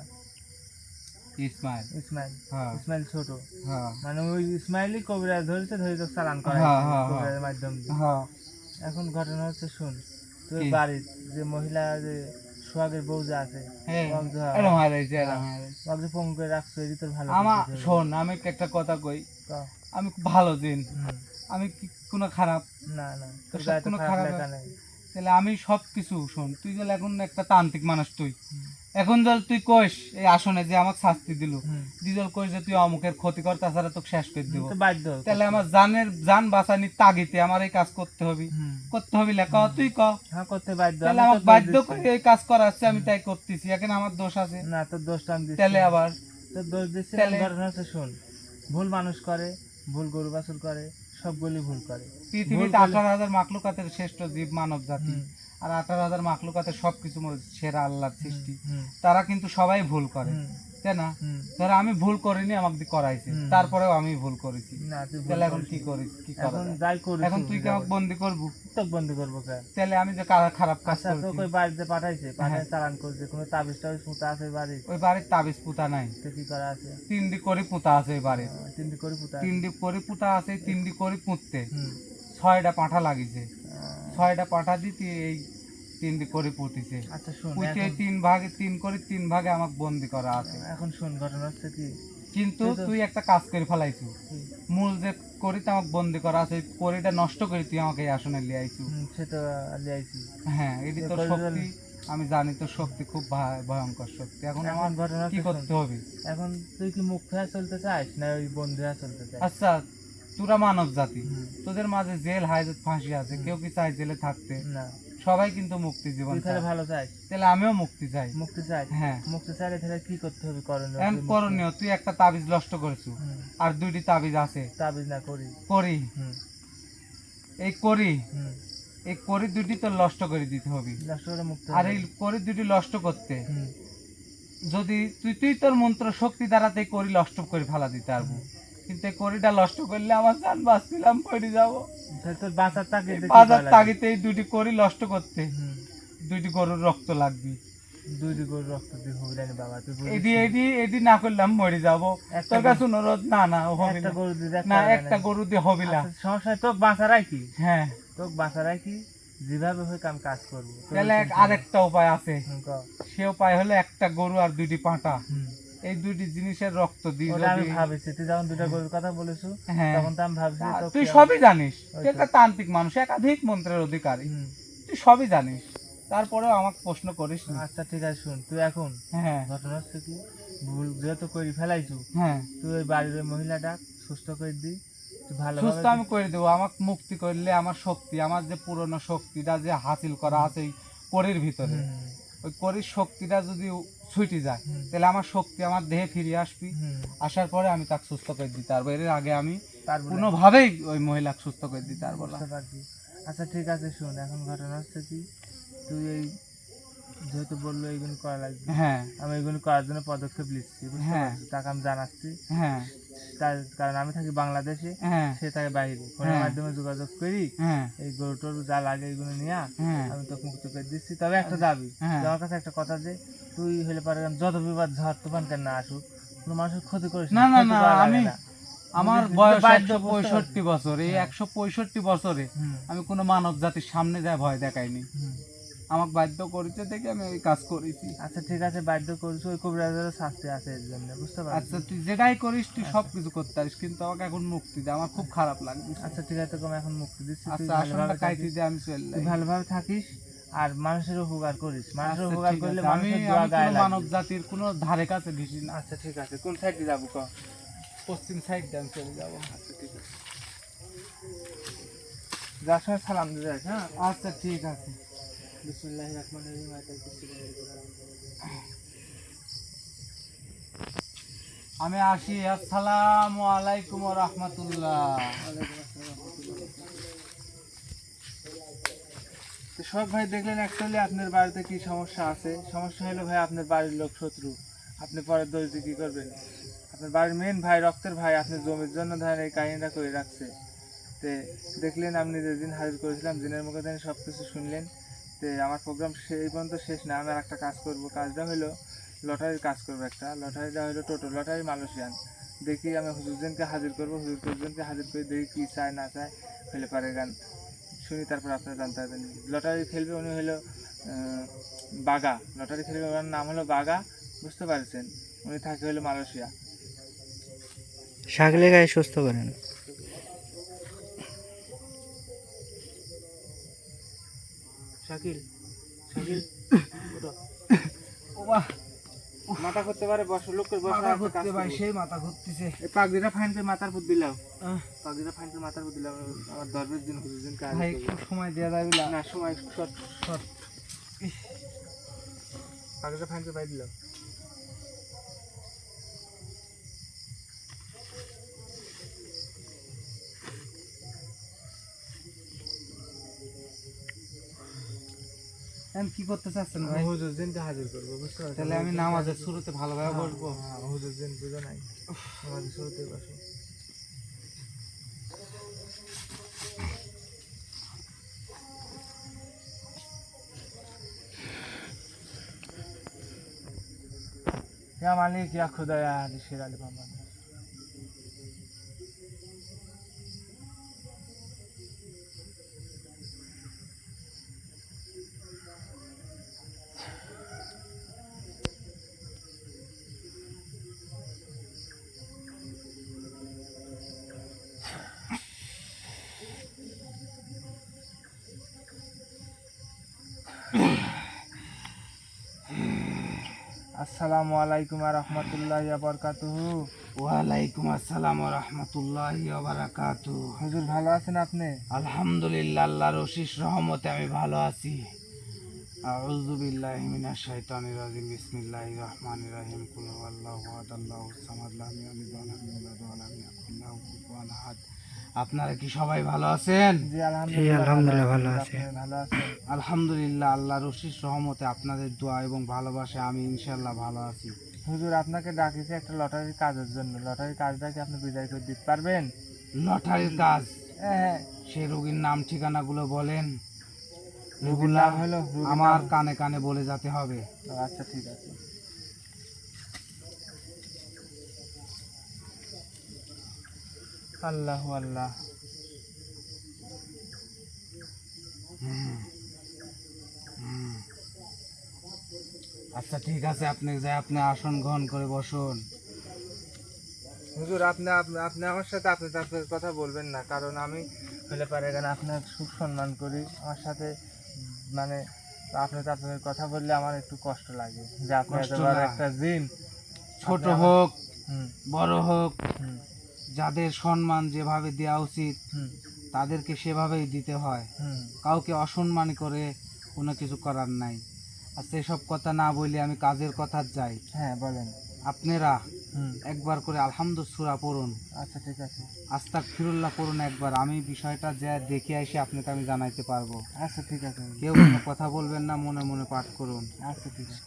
ইসমাইল। ইসমাইল? হ্যাঁ ইসমাইল ছোট, হ্যাঁ মানে ওই ইসমাইলই কবিরাজ ধরেছে, ধরে তো চালান করা হ্যাঁ, হ্যাঁ, কবিরাজের মাধ্যম দিয়ে। হ্যাঁ। এখন ঘটনা হচ্ছে, শুন, তুই কি? বাড়ির যে মহিলা, যে সোহাগের বউ যে আছে, হ্যাঁ, ওকে যে- এরম হারাইছে, এরম হারাইছে। ওকে যে পঙ্গু করে রাখছো, এটি তোর ভালো আমার করতেছে। শোন, আমি একটা কথা কই, ক। আমি খুব ভালো জিন, হুম। আমি কি কোনো খারাপ? না না, তোর তোর গায়ে সাথে তো কোনো খারাপ খারাপ লেখা নেই। তাহলে আমি সব কিছু শোন, তুই গেলে এখন একটা তান্ত্রিক মানুষ তুই, হুম, এখন জল তুই কইস এই আসনে যে আমাকে শাস্তি দিল, হুম। দিজল কইস যে তুই অমুকের ক্ষতি কর, তাছাড়া তোকে শেষ করে দিব, তো বাধ্য। তাহলে আমার জান বাঁচানির তাগিতে আমার এই কাজ করতে হবে, হুম। করতে হবে লেখা তুই ক। হ্যাঁ, করতে বাধ্য। তাহলে আমি আমাকে তো দোষ বাধ্য দিচ্ছি। করে এই কাজ করাচ্ছে, আমি তাই করতেছি, এখন আমার দোষ আছে? না, তোর দোষটা আমি দিচ্ছি তাহলে না। আবার তোর দোষ দিচ্ছি না। তাহলে- ঘটনা হচ্ছে, শোন, ভুল মানুষ করে, ভুল গরু বাছুর করে, সবগুলি ভুল করে। পৃথিবীতে ভুল 18,000 মাখলুকাতের শ্রেষ্ঠ জীব মানব জাতি, হুম, আর 18,000 মাখলুকাতের সবকিছু সেরা আল্লাহর সৃষ্টি, হুম, তারা কিন্তু সবাই ভুল করে, হুম, তাই না? হুম। ধর আমি ভুল করিনি, আমাকে দিয়ে করাইছে, হুম। তারপরেও আমি ভুল করেছি, না, তুই ভুল তাহলে এখন করিস কি নি। করিস, কি করা এখন যায়? যাই করিস, এখন তুই কি আমাকে বন্দি করবো? তোকে বন্ধ করবো কে? তাহলে আমি যে খারাপ কাজ আচ্ছা, তোকে করেছি, ওই বাড়িতে পাঠাইছে, পাঠায় হ্যাঁ। চালান করছে, কোনো তাবিজ টাবিজ পুঁতা আছে বাড়ির? ওই বাড়ির তাবিজ পুতা নাই, তো কি করা আছে? 3ডি করে পুঁতা আছে ওই বাড়ির, তিনটি করে পুঁতা আছে। 3ডি করে পুঁতা আছে, 3ডি করে পুঁততে হুম। 6টা পাঁঠা লাগিছে, আহ, 6টা পাঁঠা দিতে এই 3ডি করে পুঁতিছে, আচ্ছা শোন, পুঁতে এখন 3 ভাগে 3 করে 3 ভাগে আমাকে বন্দি করা আছে। এখন শোন, ঘটনা হচ্ছে কি, কিন্তু তুই তো- তুই একটা কাজ করে ফেলাইছু, কি? মূল যে করিতে আমাকে বন্দি করা আছে, ওই করিটা নষ্ট করে তুই আমাকে এই আসনে লিয়ে আইছু। সে তো লিয়াইছি। হ্যাঁ, এটি তোর করি শক্তি, আমি জানি তোর শক্তি খুব ভয়ঙ্কর শক্তি। এখন এখন আমার ঘটনা কি হচ্ছে, করতে হবে? এখন তুই কি মুক্ত হয়ে চলতে চাস, না ওই বন্ধু হয়ে চলতে চাস? আচ্ছা, তোরা মানব জাতি, হুম। তোদের মাঝে জেল হাজত ফাঁসি আছে, কেউ কি চায় জেলে থাকতে? না, সবাই কিন্তু মুক্তি জীবন তুই তাহলে চায়। ভালো চাস, তাহলে আমিও মুক্তি চাই। মুক্তি চাই। হ্যাঁ, মুক্তি চাইলে তাহলে কি করতে হবে, করণীয়? এখন তুই মুক্তি- করণীয়, তুই একটা তাবিজ নষ্ট করেছু, হুম। আর 2টি তাবিজ আছে, তাবিজ না করি। করি, হুম, এই করি, হুম। এই করি 2টি তোর নষ্ট করে দিতে হবে। নষ্ট করে মুক্ত আর হয়ে এই যাবে। করি 2টি নষ্ট করতে হুম, যদি তুই তোর মন্ত্র শক্তি দ্বারা এই করি নষ্ট করে ফেলা দিতে পারবো, কিন্তু এই করিটা নষ্ট করলে আমার জান বাঁচছিলাম পড়ে যাবো। তাহলে তোর বাঁচার তাগিদে কি বাজার করা লাগবে? তাগিতে এই 2টি করি নষ্ট করতে হুম। 2টি গরুর রক্ত লাগবে। দুই গরুর রক্ত দিয়ে হবে না বাবা, তুই বুঝিস এডি না। এডি এডি না করলাম মরে যাবো। একটা তোর কাছে অনুরোধ, না না ও হবে একটা না, গরু দিয়ে দেখ না পারবে একটা না। গরু দিয়ে হবে না। আচ্ছা, সমস্যা নাই, তোকে বাঁচা রাখি, হ্যাঁ, তোকে বাঁচা রাখি, যেভাবে হোক আমি কাজ করবো। তোর তাহলে tension নেই। আরেকটা উপায় আছে, হুম, ক। সে উপায় হলো একটা গরু আর 2টি পাঁঠা, হুম। এই 2টি জিনিসের রক্ত দিই ওটা আমি যদি। ভাবেছি, তুই যখন দুটা গরুর কথা বলেছো, হ্যাঁ, তখন তো আমি ভাবছি তা তোকে তুই আমি- সবই জানিস, ওই তুই তো। একটা তান্ত্রিক মানুষ, একাধিক মন্ত্রের অধিকারী, হুম। তুই সবই জানিস, তারপরেও আমাকে প্রশ্ন করিস না। আচ্ছা ঠিক আছে, শুন, তুই এখন হ্যাঁ ঘটনা হচ্ছে কি, ভুল যেহেতু করে ফেলাইছু, হ্যাঁ, তুই ওই বাড়ির ওই মহিলাটা সুস্থ করে দি, তুই সুস্থ ভালোভাবে। আমি করে দেবো, আমাকে মুক্তি করলে আমার শক্তি, আমার যে পুরনো শক্তিটা যে হাসিল করা আছে এই করির ভিতরে, হুম, ওই করির শক্তিটা যদি ছুটে যায়, হুম, তাহলে আমার শক্তি আমার দেহে ফিরে আসবি, হুম, আসার পরে আমি তাকে সুস্থ করে দিতে পারবো। এর আগে আমি পারবো না। কোনোভাবেই ওই মহিলাকে সুস্থ করে দিতে পারবো না। বুঝতে পারছি। আচ্ছা ঠিক আছে, শুন, এখন ঘটনা হচ্ছে কি, তুই এই যেহেতু বললো এইগুলো করা লাগবে, হ্যাঁ আমি এইগুলো করার জন্য পদক্ষেপ নিচ্ছি, বুঝতে হ্যাঁ। পারছি, তাকে আমি জানাচ্ছি। হ্যাঁ কারণ আমি থাকি বাংলাদেশে, হ্যাঁ সে থাকে বাইরে, ফোনের হ্যাঁ। মাধ্যমে যোগাযোগ করি, হ্যাঁ এই গরু টরু যা লাগে এইগুলো নিয়ে হ্যাঁ আমি তোকে মুক্ত করে দিচ্ছি। তবে একটা দাবি, হ্যাঁ। যে আমার কাছে একটা কথা, যে তুই হলে পারে যত বিবাদ ঝড় তুফান কেন না আসুক, কোনো মানুষের ক্ষতি করিস না না ক্ষতি না, করা লাগে আমি না। আমার বুঝলি? বয়স বাধ্য, 165 বছর, এই হ্যাঁ। 165 বছরে হুম, আমি কোনো মানব জাতির সামনে যায় ভয় দেখাইনি। হুম। আমাকে বাধ্য করেছে দেখে আমি এই কাজ করেছি। আচ্ছা ঠিক আছে, বাধ্য করিস, ওই কবিরাজেরও শাস্তি আছে এর জন্য, বুঝতে পারছিস? আচ্ছা তুই যেটাই করিস তুই সব কিছু করতে পারিস, কিন্তু আমাকে এখন মুক্তি দে, আমার খুব খারাপ লাগছে। আচ্ছা ঠিক আছে, তোকে আমি এখন মুক্তি দিচ্ছি, তুই আচ্ছা আসনটা ভালোভাবে কাইতে থাকিস, দিয়ে আমি চলে তুই যাই। ভালোভাবে থাকিস, আর মানুষের উপকার করিস। মানুষের আচ্ছা, উপকার ঠিক করলে আছে। আমি মানুষের দোয়া আমি গায়ে কোনো মানব লাগবে। জাতির কোনো ধারে কাছে ঘিসি না। আচ্ছা ঠিক আছে, কোন সাইডে যাবো ক? পশ্চিম সাইড দিয়ে আমি চলে যাবো। আচ্ছা ঠিক আছে, যার সময় সালাম দিয়ে যাস। হ্যাঁ, আচ্ছা ঠিক আছে। বিসমিল্লাহির রহমানির রহিম, আয়াতুল কুরসি। আমি আসি। আসসালামু আলাইকুম ওয়া রাহমাতুল্লাহ। তো সব ভাই দেখলেন অ্যাকচুয়ালি আপনার বাড়িতে কি সমস্যা আছে। সমস্যা হলো ভাই আপনার বাড়ির লোক শত্রু, আপনি পরের দোষ দিয়ে কি করবেন? আপনার বাড়ির মেন ভাই, রক্তের ভাই, আপনার জমির জন্য ধরেন এই কাহিনীটা করে রাখছে। তে দেখলেন আপনি যেদিন হাজির করেছিলাম, দিনের মুখে দিন সব কিছু শুনলেন। তে আমার প্রোগ্রাম সেই পর্যন্ত শেষ না, আমি আর একটা কাজ করব। কাজটা হলো লটারির কাজ করবো একটা। লটারিটা হলো টোটো লটারি মালয়েশিয়ান। দেখি আমি হুজুরজনকে হাজির করবো, হুজুরজনকে হাজির করে দেখি কী চায় না চায়, ফেলে পারে গান শুনি, তারপর আপনারা জানতে পারবেন। লটারি খেলবে উনি হলো বাগা, লটারি খেলবে, ওনার নাম হলো বাগা, বুঝতে পারছেন? উনি থাকে হলো মালয়েশিয়া। শাকলে গায়ে সুস্থ করেন। শাকিল, শাকিল, ওঠো। ও বাহ, মাথা করতে পারে, বসো, লোকের বসা মাথা আছে, কাজ ঘুরতে ভাই, করবো। সেই মাথা ঘুরতেছে। এই পাগড়িটা ফাইন করে মাথার উপর দিলাম, পাগড়িটা ফাইন করে মাথার উপর দিলাম। আমার ধর্মের দিন হুজুরজনকে ভাই হাজির একটু করবো। সময় দেওয়া যাবে না? না, সময় শর্ট শর্ট। পাগড়িটা ফাইন করে পাই দিলাম। এখন কি করতে চাচ্ছেন ভাই? হুজুরজনকে হাজির করবো, বুঝতে পারছেন? তাহলে আমি নামাজের শুরুতে ভালোভাবে বসবো। হুজুরজন বুঝো নাই, আমাদের শুরুতে বসো। या मालिक या खुदा या हादी शेर अली मोहम्मद। আসসালামু আলাইকুম ওয়া রাহমাতুল্লাহি ওয়া বারাকাতুহু। ওয়ালাইকুম আসসালাম ওয়া রাহমাতুল্লাহি ওয়া বারাকাতুহু। হুজুর ভালো আছেন আপনি? আলহামদুলিল্লাহ, আল্লাহর অশেষ রহমতে আমি ভালো আছি। আউযু বিল্লাহি মিনাশ শাইতানির রাজিম। বিসমিল্লাহির রহমানির রহিম। কুল হুয়াল্লাহু আহাদ, আল্লাহুস সামাদ, লাম ইয়ালিদ ওয়া লাম ইউলাদ ওয়া লাম ইয়াকুল লাহু কুফুয়ান আহাদ। আপনারা কি সবাই ভালো আছেন? জি আলহামদুলিল্লাহ ভালো আছি। আপনি ভালো আছেন? আলহামদুলিল্লাহ, আল্লাহর অশেষ রহমতে আপনাদের দোয়া এবং ভালোবাসা আমি ইনশাআল্লাহ ভালো আছি। হুজুর আপনাকে ডাকিছি একটা লটারির কাজের জন্য। লটারির কাজটা কি আপনি বিদায় করে দিতে পারবেন? লটারির কাজ? হ্যাঁ, সে রোগীর নাম ঠিকানাগুলো বলেন, রোগীর এগুলা নাম হলো, রোগীর আমার নাম- কানে কানে বলে যেতে হবে। আচ্ছা ঠিক আছে। আল্লাহ আল্লাহ। হুম, হুম। আচ্ছা ঠিক আছে, আপনি যাই আপনি আসন গ্রহণ করে বসুন। হুজুর আপনি আপনি আপনি আমার সাথে আপনি তারপরে কথা বলবেন না, কারণ আমি হলে পারে এখানে আপনার সুখ সম্মান করি। আমার সাথে মানে আপনি তারপরে কথা বললে আমার একটু কষ্ট লাগে, যে আপনি এত কষ্ট বড় না। একটা জিন। ছোট আপনি আমার- হোক হুম, বড় হোক, হুম, যাদের সম্মান যেভাবে দেওয়া উচিত হুম, তাদেরকে সেভাবেই দিতে হয়। হুম। কাউকে অসম্মান করে কোনো কিছু করার নাই। আচ্ছা এসব কথা না বলে আমি কাজের কথা যাই। হ্যাঁ বলেন। আপনারা হুম একবার করে আলহামদু সূরা পড়ুন, আচ্ছা ঠিক আছে আস্তাগফিরুল্লাহ পড়ুন একবার। আমি বিষয়টা যা দেখে এসে আপনাকে আমি জানাইতে পারবো। আচ্ছা ঠিক আছে কেউ কোনো কথা বলবেন না, মনে মনে পাঠ করুন। আচ্ছা ঠিক আছে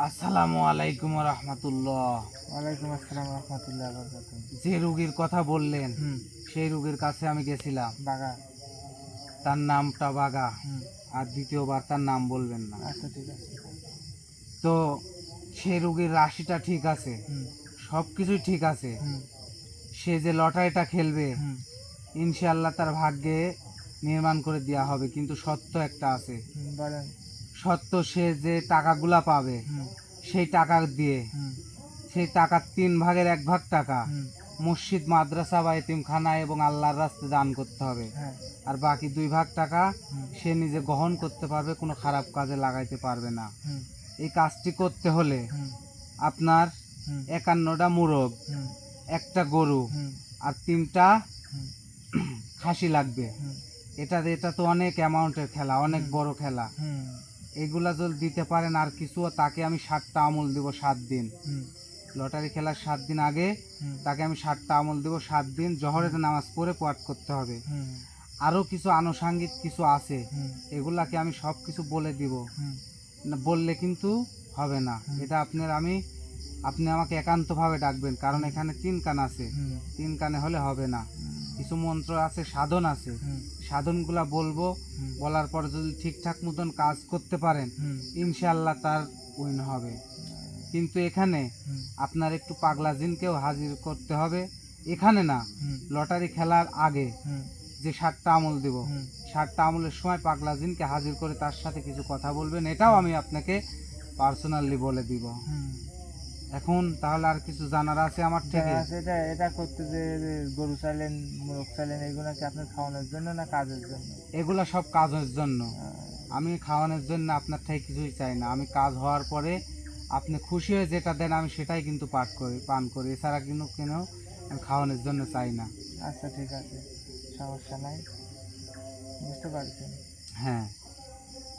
আসসালামু আলাইকুম রহমতুল্লাহ। ওয়ালাইকুম আসসালাম রহমতুল্লাহ বরকাতুহ যে রোগীর কথা বললেন হুম সেই রোগীর কাছে আমি গেছিলাম। বাগা তার নামটা বাগা, হুম আর দ্বিতীয়বার তার নাম বলবেন না। আচ্ছা ঠিক আছে তো সেই রোগীর রাশিটা ঠিক আছে, হুম সব কিছুই ঠিক আছে। হুম সে যে লটারিটা খেলবে হুম ইনশাআল্লাহ তার ভাগ্যে নির্মাণ করে দেওয়া হবে, কিন্তু সত্য একটা আছে। হুম বলেন সত্য সে যে টাকাগুলা পাবে হুম সেই টাকা দিয়ে হুম সেই টাকার 3 ভাগের 1 ভাগ টাকা হুম মসজিদ, মাদ্রাসা বা এতিমখানা এবং আল্লাহর রাস্তায় দান করতে হবে। হ্যাঁ আর বাকি 2 ভাগ টাকা হুম সে নিজে গ্রহণ করতে পারবে, কোনো খারাপ কাজে লাগাইতে পারবে না। হুম এই কাজটি করতে হলে হুম আপনার হুম 51টা মোরগ, হুম একটা গরু হুম আর 3টা হুম খাসি লাগবে। হুম এটা তো অনেক অ্যামাউন্টের খেলা, অনেক বড় খেলা। হুম এগুলা যদি দিতে পারেন আর কিছু, তাকে আমি 7টা আমল দিব 7 দিন। হুম লটারি খেলার 7 দিন আগে হুম তাকে আমি 7টা আমল দিব 7 দিন। জহরের নামাজ পড়ে পাঠ করতে হবে। হুম আরও কিছু আনুষাঙ্গিক কিছু আছে, হুম এগুলাকে আমি সব কিছু বলে দিব। হুম না বললে কিন্তু হবে না। এটা আপনি আমাকে একান্তভাবে ডাকবেন, কারণ এখানে 3 কান আছে। হুম 3 কানে হলে হবে না। কিছু মন্ত্র আছে, সাধন আছে, হুম সাধনগুলা বলবো। হুম বলার পর যদি ঠিকঠাক মতন কাজ করতে পারেন হুম ইনশাআল্লাহ তার উইন হবে। কিন্তু এখানে হুম আপনার একটু পাগলা জিনকেও হাজির করতে হবে। এখানে না, হুম লটারি খেলার আগে হুম যে 7টা আমল দেব, হুম 7টা আমলের সময় পাগলা জিনকে হাজির করে তার সাথে কিছু কথা বলবেন। এটাও আমি আপনাকে পার্সোনালি বলে দিব। হুম এখন তাহলে আর কিছু জানার আছে আমার থেকে? জানা আছে, এটা এটা করতে যে গরু চাইলেন মোরগ চাইলেন এগুলো কি আপনার খাওয়ানোর জন্য না কাজের জন্য? এগুলা সব কাজের জন্য। আমি খাওয়ানোর জন্য আপনার থেকে কিছুই চাই না। আমি কাজ হওয়ার পরে আপনি খুশি হয়ে যেটা দেন আমি সেটাই কিন্তু পান করি। এছাড়া কিন্তু কেন আমি খাওয়ানোর জন্য চাই না। আচ্ছা ঠিক আছে, সমস্যা নাই, বুঝতে পারছেন। হ্যাঁ,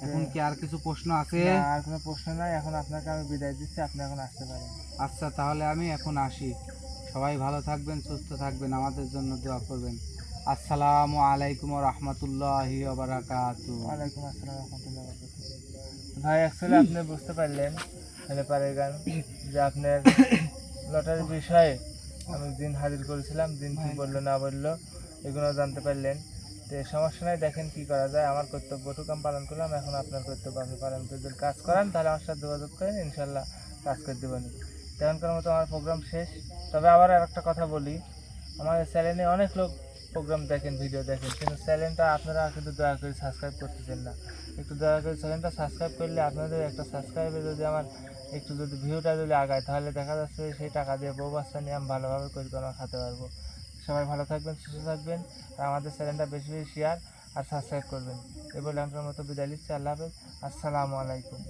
এখন কি আর কিছু প্রশ্ন আছে? না, আর কোনো প্রশ্ন নাই, এখন আপনাকে আমি বিদায় দিচ্ছি, আপনি এখন আসতে পারেন। আচ্ছা, তাহলে আমি এখন আসি। সবাই ভালো থাকবেন, সুস্থ থাকবেন, আমাদের জন্য দোয়া করবেন। আসসালামু আলাইকুম রহমতুল্লাহি ওয়া বারাকাতুহু। ওয়ালাইকুম আসসালাম রহমতুল্লাহ বরকাতুহু। ভাই অ্যাকচুয়ালি আপনি বুঝতে পারলেন হেলেপারের গান যে আপনার লটারির বিষয়ে আমি দিন হাজির করেছিলাম, দিন কি বললো না বললো এগুলো জানতে পারলেন। তো সমস্যা নাই, দেখেন কি করা যায়। আমার কর্তব্যটুকু আমি পালন করলাম, এখন আপনার কর্তব্য আপনি পালন করে যদি কাজ করান তাহলে আমার সাথে যোগাযোগ করেন, ইনশাল্লাহ কাজ করে দেবেন। তেমনকার মতো আমার প্রোগ্রাম শেষ। তবে আবার আর একটা কথা বলি, আমাদের চ্যানেলে অনেক লোক প্রোগ্রাম দেখেন, ভিডিও দেখেন, কিন্তু চ্যানেলটা আপনারা কিন্তু দয়া করে সাবস্ক্রাইব করতেছেন না। একটু দয়া করে চ্যানেলটা সাবস্ক্রাইব করলে আপনাদের একটা সাবস্ক্রাইবে যদি আমার একটু যদি ভিউটা যদি আগায় তাহলে দেখা যাচ্ছে সেই টাকা দিয়ে বউ বাচ্চা নিয়ে আমি ভালোভাবে পরিকল্পনা খাতে পারবো। সবাই ভালো থাকবেন, সুস্থ থাকবেন, আর আমাদের চ্যানেলটা বেশি বেশি শেয়ার আর সাবস্ক্রাইব করবেন। এবার এখনকার মতো বিদায় নিচ্ছি। আল্লাহ হাফেজ, আসসালামু আলাইকুম।